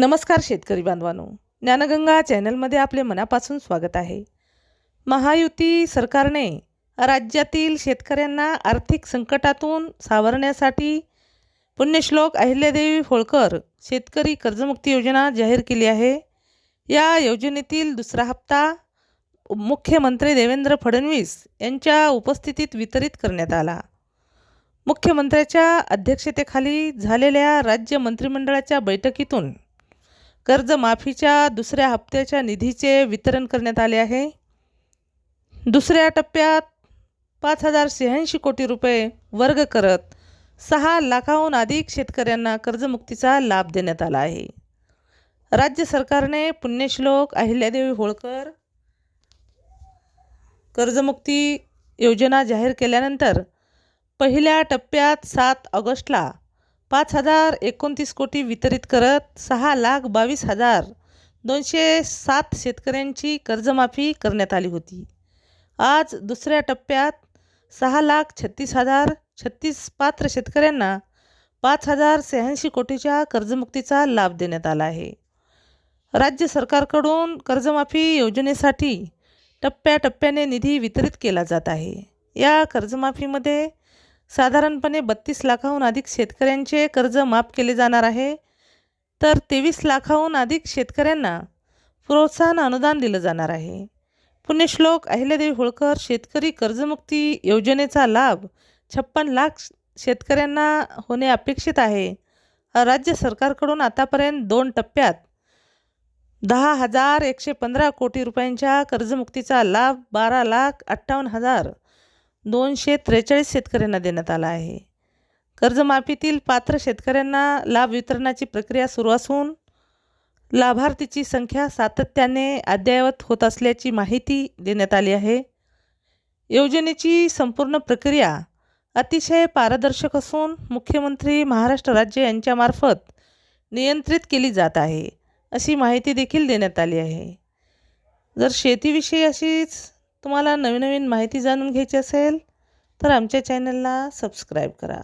नमस्कार शेतकरी बांधवांनो, ज्ञानगंगा चॅनलमध्ये आपले मनापासून स्वागत आहे। महायुती सरकारने राज्यातील शेतकऱ्यांना आर्थिक संकटातून सावरण्यासाठी पुण्यश्लोक अहिल्यादेवी होळकर शेतकरी कर्जमुक्ती योजना जाहीर केली आहे। या योजनेतील दुसरा हप्ता मुख्यमंत्री देवेंद्र फडणवीस यांच्या उपस्थितीत वितरित करण्यात आला। मुख्यमंत्र्यांच्या अध्यक्षतेखाली झालेल्या राज्य मंत्रिमंडळाच्या बैठकीतून कर्जमाफीच्या दुसऱ्या हप्त्याच्या निधीचे वितरण करण्यात आले आहे। दुसऱ्या टप्प्यात 5086 कोटी रुपये वर्ग करत 6 लाखाहून अधिक शेतकऱ्यांना कर्जमुक्तीचा लाभ देण्यात आला आहे। राज्य सरकारने पुण्यश्लोक अहिल्यादेवी होळकर कर्जमुक्ती योजना जाहीर केल्यानंतर पहिल्या टप्प्यात 7 ऑगस्टला 5029 कोटी वितरित करत 6,22,207 शेतकऱ्यांची कर्जमाफी करण्यात आली होती। आज दुसऱ्या टप्प्यात 6,36,036 पात्र शेतकऱ्यांना 5086 कोटीच्या कर्जमुक्तीचा लाभ देण्यात आला आहे। राज्य सरकारकडून कर्जमाफी योजनेसाठी टप्प्याटप्प्याने निधी वितरित केला जात आहे। या कर्जमाफीमध्ये साधारणपणे 32 लाखाहून अधिक शेतकऱ्यांचे कर्ज माफ केले जाणार आहे, तर 23 लाखाहून अधिक शेतकऱ्यांना प्रोत्साहन अनुदान दिलं जाणार आहे। पुण्यश्लोक अहिल्यादेवी होळकर शेतकरी कर्जमुक्ती योजनेचा लाभ 56 लाख शेतकऱ्यांना होणे अपेक्षित आहे। राज्य सरकारकडून आतापर्यंत 2 टप्प्यात 10,115 कोटी रुपयांच्या कर्जमुक्तीचा लाभ 12,58,243 शेतकऱ्यांना देण्यात आला आहे। कर्जमाफीतील पात्र शेतकऱ्यांना लाभ वितरणाची प्रक्रिया सुरू असून लाभार्थीची संख्या सातत्याने अद्ययावत होत असल्याची माहिती देण्यात आली आहे। योजनेची संपूर्ण प्रक्रिया अतिशय पारदर्शक असून मुख्यमंत्री महाराष्ट्र राज्य यांच्यामार्फत नियंत्रित केली जात आहे, अशी माहिती देखील देण्यात आली आहे। जर शेतीविषयी अशीच तुम्हाला नवीन माहिती जाणून घ्यायची असेल तर आमच्या चॅनलला सबस्क्राईब करा।